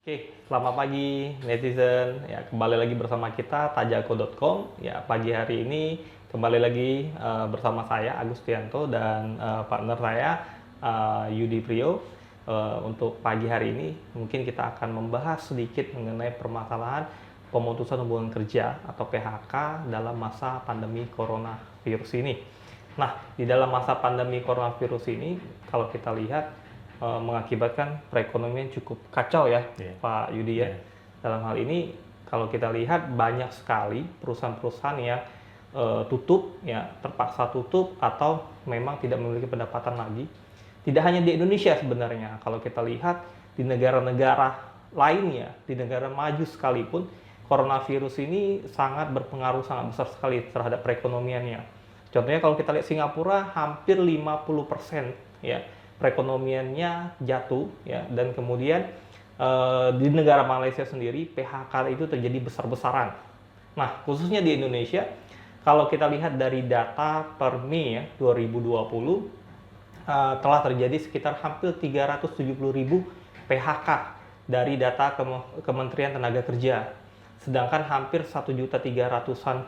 Oke, selamat pagi netizen. Ya, kembali lagi bersama kita tajako.com. Ya, pagi hari ini kembali lagi bersama saya Agustianto dan partner saya Yudi Priyo. Untuk pagi hari ini mungkin kita akan membahas sedikit mengenai permasalahan pemutusan hubungan kerja atau PHK dalam masa pandemi coronavirus ini. Nah, di dalam masa pandemi coronavirus ini kalau kita lihat mengakibatkan perekonomian cukup kacau ya, Pak Yudi ya. Dalam hal ini kalau kita lihat banyak sekali perusahaan-perusahaan yang tutup ya, terpaksa tutup atau memang tidak memiliki pendapatan lagi. Tidak hanya di Indonesia sebenarnya, kalau kita lihat di negara-negara lainnya, di negara maju sekalipun, coronavirus ini sangat berpengaruh sangat besar sekali terhadap perekonomiannya. Contohnya kalau kita lihat Singapura hampir 50% ya perekonomiannya jatuh ya, dan kemudian di negara Malaysia sendiri PHK itu terjadi besar-besaran. Nah, khususnya di Indonesia kalau kita lihat dari data per Mei ya, 2020 telah terjadi sekitar hampir 370.000 PHK dari data Kementerian Tenaga Kerja. Sedangkan hampir 1.300.000-an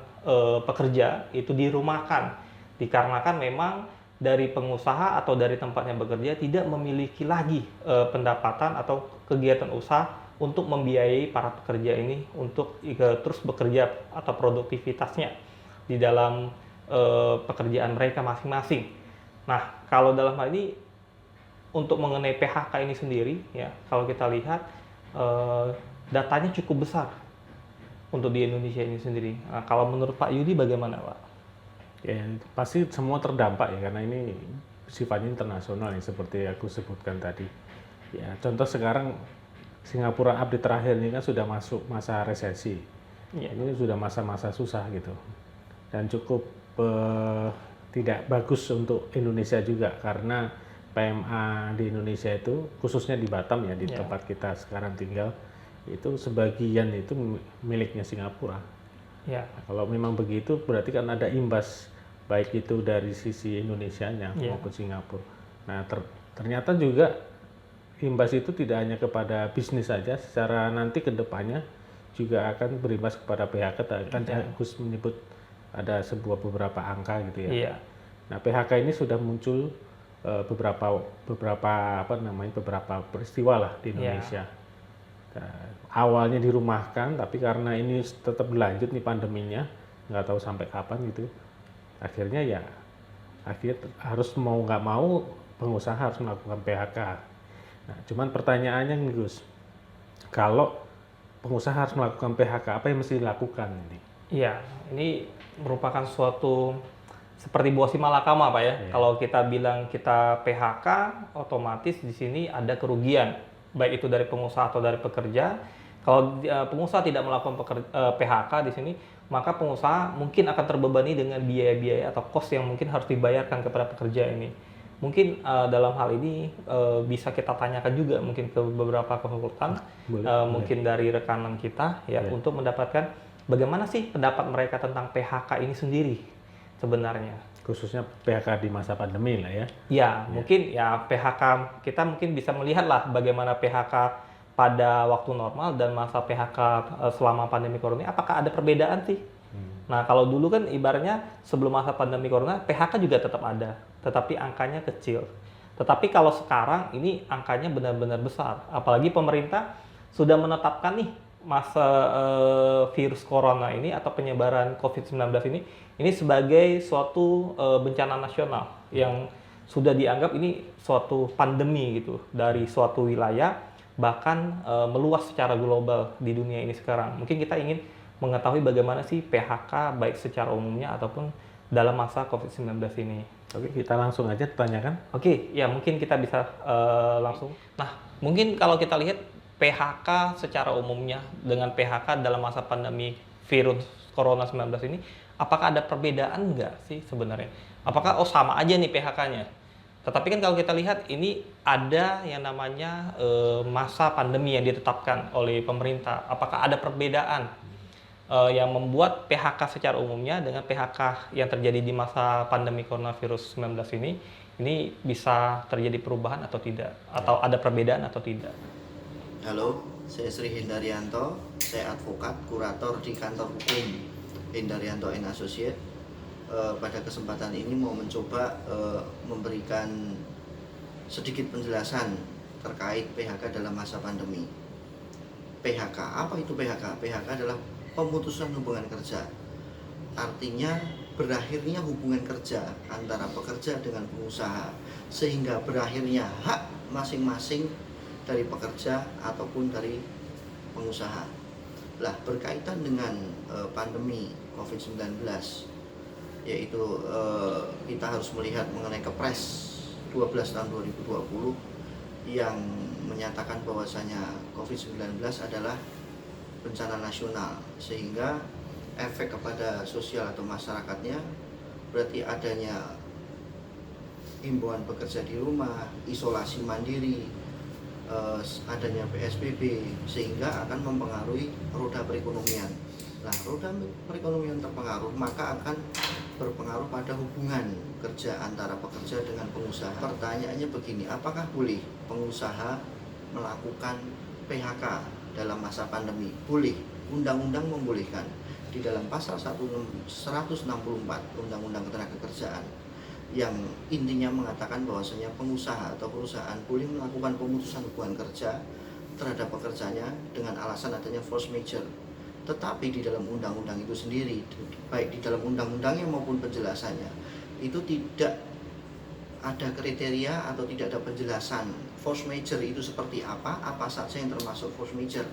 pekerja itu dirumahkan dikarenakan memang dari pengusaha atau dari tempatnya bekerja tidak memiliki lagi pendapatan atau kegiatan usaha untuk membiayai para pekerja ini untuk terus bekerja atau produktivitasnya di dalam pekerjaan mereka masing-masing. Nah, kalau dalam hal ini untuk mengenai PHK ini sendiri ya, kalau kita lihat datanya cukup besar untuk di Indonesia ini sendiri. Nah, kalau menurut Pak Yudi bagaimana, Pak? Ya, pasti semua terdampak ya, karena ini sifatnya internasional yang seperti aku sebutkan tadi. Ya, contoh sekarang Singapura update terakhir ini kan sudah masuk masa resesi. Ya. Ini sudah masa-masa susah gitu. Dan cukup tidak bagus untuk Indonesia juga karena PMA di Indonesia itu khususnya di Batam ya, di tempat kita sekarang tinggal, itu sebagian itu miliknya Singapura. Ya. Nah, kalau memang begitu berarti kan ada imbas baik itu dari sisi Indonesianya maupun Singapura. Nah, ternyata juga imbas itu tidak hanya kepada bisnis saja, secara nanti ke depannya juga akan berimbas kepada PHK. Kan Gus menyebut ada beberapa angka gitu ya. Nah, PHK ini sudah muncul beberapa peristiwa lah di Indonesia. Nah, awalnya dirumahkan, tapi karena ini tetap berlanjut nih pandeminya, nggak tahu sampai kapan gitu. Akhirnya harus mau nggak mau pengusaha harus melakukan PHK. Nah, cuman pertanyaannya nih Gus, kalau pengusaha harus melakukan PHK, apa yang mesti dilakukan ini? Iya, ini merupakan suatu seperti buah si malakama, Pak ya. Kalau kita bilang kita PHK, otomatis di sini ada kerugian, baik itu dari pengusaha atau dari pekerja. Kalau pengusaha tidak melakukan PHK di sini, maka pengusaha mungkin akan terbebani dengan biaya-biaya atau cost yang mungkin harus dibayarkan kepada pekerja ini. Mungkin dalam hal ini bisa kita tanyakan juga mungkin ke beberapa konsultan, mungkin dari rekanan kita ya, untuk mendapatkan bagaimana sih pendapat mereka tentang PHK ini sendiri sebenarnya. Khususnya PHK di masa pandemi lah ya. Ya, mungkin ya PHK kita mungkin bisa melihat lah bagaimana PHK pada waktu normal dan masa PHK selama pandemi corona ini, apakah ada perbedaan sih? Nah, kalau dulu kan ibaratnya sebelum masa pandemi corona, PHK juga tetap ada, tetapi angkanya kecil. Tetapi kalau sekarang ini angkanya benar-benar besar, apalagi pemerintah sudah menetapkan nih masa virus corona ini atau penyebaran COVID-19 ini sebagai suatu bencana nasional yang sudah dianggap ini suatu pandemi gitu dari suatu wilayah, bahkan meluas secara global di dunia ini sekarang. Mungkin kita ingin mengetahui bagaimana sih PHK baik secara umumnya ataupun dalam masa COVID-19 ini. Oke, kita langsung aja tanyakan. Oke, ya mungkin kita bisa langsung. Nah, mungkin kalau kita lihat PHK secara umumnya dengan PHK dalam masa pandemi virus Corona 19 ini, apakah ada perbedaan nggak sih sebenarnya? Apakah sama aja nih PHK-nya? Tetapi kan kalau kita lihat ini ada yang namanya masa pandemi yang ditetapkan oleh pemerintah. Apakah ada perbedaan yang membuat PHK secara umumnya dengan PHK yang terjadi di masa pandemi coronavirus 19 ini bisa terjadi perubahan atau tidak? Atau ada perbedaan atau tidak? Halo, Saya Sri Hendaryanto, saya advokat, kurator di kantor hukum Hendaryanto & Associate. Pada kesempatan ini mau mencoba memberikan sedikit penjelasan terkait PHK dalam masa pandemi. PHK, apa itu PHK? PHK adalah pemutusan hubungan kerja. Artinya berakhirnya hubungan kerja antara pekerja dengan pengusaha, sehingga berakhirnya hak masing-masing dari pekerja ataupun dari pengusaha. Lah, berkaitan dengan pandemi COVID-19, yaitu kita harus melihat mengenai Kepres 12 tahun 2020 yang menyatakan bahwasanya COVID-19 adalah bencana nasional, sehingga efek kepada sosial atau masyarakatnya berarti adanya himbauan bekerja di rumah, isolasi mandiri, adanya PSBB, sehingga akan mempengaruhi roda perekonomian. Nah, roda perekonomian terpengaruh, maka akan berpengaruh pada hubungan kerja antara pekerja dengan pengusaha. Pertanyaannya begini, apakah boleh pengusaha melakukan PHK dalam masa pandemi? Boleh, undang-undang membolehkan. Di dalam pasal 164 Undang-Undang Ketenagakerjaan yang intinya mengatakan bahwasanya pengusaha atau perusahaan boleh melakukan pemutusan hubungan kerja terhadap pekerjanya dengan alasan adanya force majeure. Tetapi di dalam undang-undang itu sendiri, baik di dalam undang-undangnya maupun penjelasannya, itu tidak ada kriteria atau tidak ada penjelasan force majeure itu seperti apa saja yang termasuk force majeure.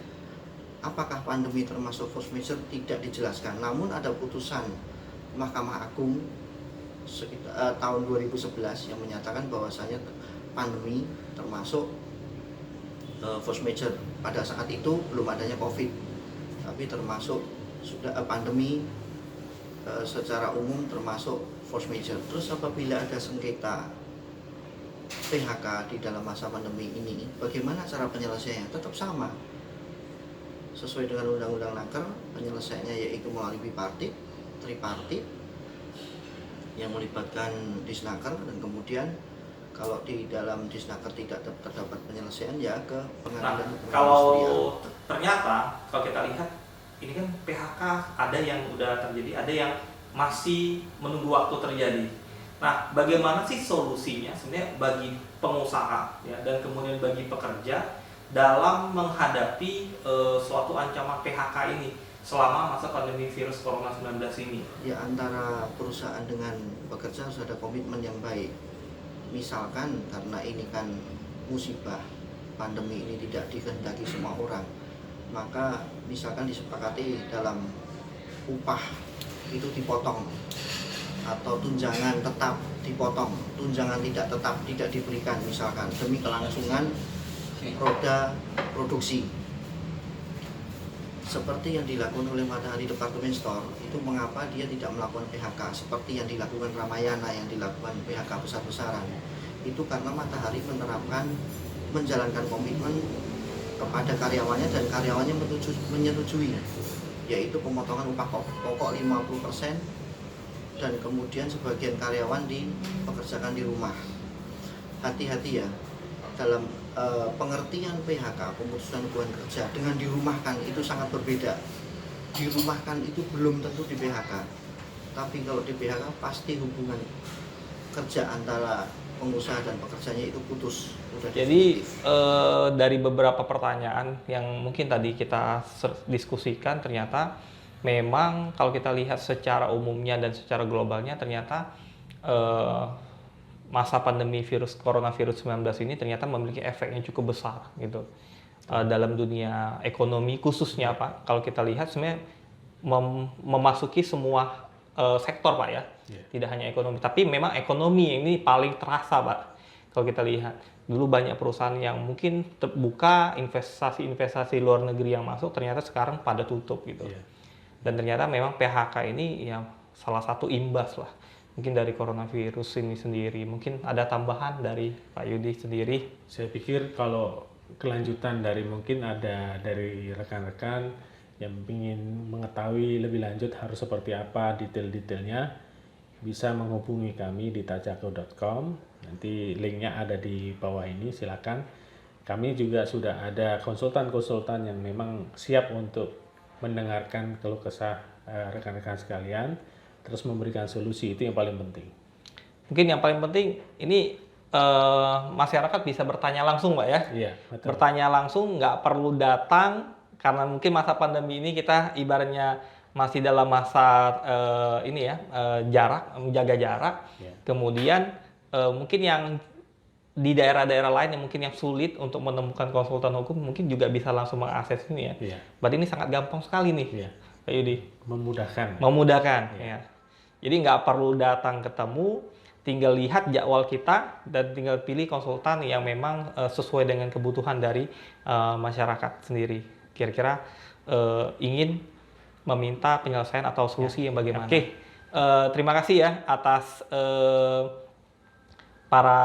Apakah pandemi termasuk force majeure? Tidak dijelaskan. Namun ada putusan Mahkamah Agung tahun 2011 yang menyatakan bahwasanya pandemi termasuk force majeure. Pada saat itu belum adanya COVID, tapi termasuk sudah pandemi secara umum termasuk force majeure. Terus apabila ada sengketa PHK di dalam masa pandemi ini, bagaimana cara penyelesaiannya? Tetap sama, sesuai dengan Undang-Undang Naker, penyelesaiannya yaitu melalui bipartit, tripartit, yang melibatkan Disnaker, dan kemudian kalau di dalam Disnaker tidak terdapat penyelesaian, ya ke pengadilan. Nah, kalau ternyata kalau kita lihat ini kan PHK ada yang udah terjadi, ada yang masih menunggu waktu terjadi. Nah, bagaimana sih solusinya sebenarnya bagi pengusaha ya, dan kemudian bagi pekerja dalam menghadapi suatu ancaman PHK ini selama masa pandemi virus Corona 19 ini? Ya, antara perusahaan dengan pekerja harus ada komitmen yang baik. Misalkan karena ini kan musibah, pandemi ini tidak dikehendaki semua orang, maka misalkan disepakati dalam upah itu dipotong, atau tunjangan tetap dipotong, tunjangan tidak tetap tidak diberikan, misalkan demi kelangsungan roda produksi. Seperti yang dilakukan oleh Matahari Department Store, itu mengapa dia tidak melakukan PHK seperti yang dilakukan Ramayana, yang dilakukan PHK besar-besaran. Itu karena Matahari menjalankan komitmen kepada karyawannya, dan karyawannya menyetujui, yaitu pemotongan upah pokok 50%, dan kemudian sebagian karyawan dipekerjakan di rumah. Hati-hati ya, dalam pengertian PHK, pemutusan hubungan kerja, dengan dirumahkan itu sangat berbeda. Dirumahkan itu belum tentu di PHK, tapi kalau di PHK pasti hubungan kerja antara pengusaha dan pekerjanya itu putus. Jadi dari beberapa pertanyaan yang mungkin tadi kita diskusikan, ternyata memang kalau kita lihat secara umumnya dan secara globalnya, ternyata masa pandemi coronavirus 19 ini ternyata memiliki efek yang cukup besar gitu dalam dunia ekonomi khususnya, Pak. Kalau kita lihat sebenarnya memasuki semua sektor, Pak ya. Tidak hanya ekonomi, tapi memang ekonomi ini paling terasa, Pak. Kalau kita lihat dulu banyak perusahaan yang mungkin terbuka, investasi luar negeri yang masuk, ternyata sekarang pada tutup gitu. Dan ternyata memang PHK ini ya salah satu imbas lah mungkin dari coronavirus ini sendiri. Mungkin ada tambahan dari Pak Yudi sendiri? Saya pikir kalau kelanjutan dari mungkin ada dari rekan-rekan yang ingin mengetahui lebih lanjut harus seperti apa detail-detailnya, bisa menghubungi kami di tajako.com. Nanti linknya ada di bawah ini, silakan. kami juga sudah ada konsultan-konsultan yang memang siap untuk mendengarkan keluh kesah rekan-rekan sekalian, terus memberikan solusi. Itu yang paling penting. Mungkin yang paling penting ini masyarakat bisa bertanya langsung, Pak ya. Iya, betul. Bertanya langsung, nggak perlu datang, karena mungkin masa pandemi ini kita ibaratnya masih dalam masa jarak, menjaga jarak. Iya. Kemudian mungkin yang di daerah-daerah lain yang mungkin yang sulit untuk menemukan konsultan hukum mungkin juga bisa langsung mengakses ini ya. Iya. Berarti ini sangat gampang sekali nih, Iya. Pak Yudi. Memudahkan. Memudahkan, Iya. ya. Jadi nggak perlu datang ketemu, tinggal lihat jadwal kita dan tinggal pilih konsultan yang memang sesuai dengan kebutuhan dari masyarakat sendiri. Kira-kira ingin meminta penyelesaian atau solusi yang bagaimana. Oke, terima kasih ya atas para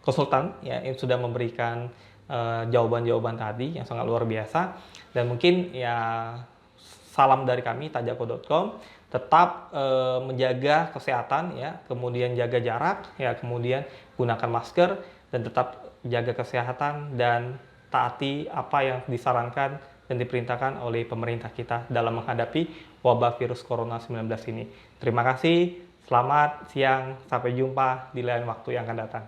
konsultan ya yang sudah memberikan jawaban-jawaban tadi yang sangat luar biasa. Dan mungkin ya salam dari kami tajako.com, tetap menjaga kesehatan ya, kemudian jaga jarak ya, kemudian gunakan masker dan tetap jaga kesehatan dan taati apa yang disarankan dan diperintahkan oleh pemerintah kita dalam menghadapi wabah virus corona 19 ini. Terima kasih, selamat siang, sampai jumpa di lain waktu yang akan datang.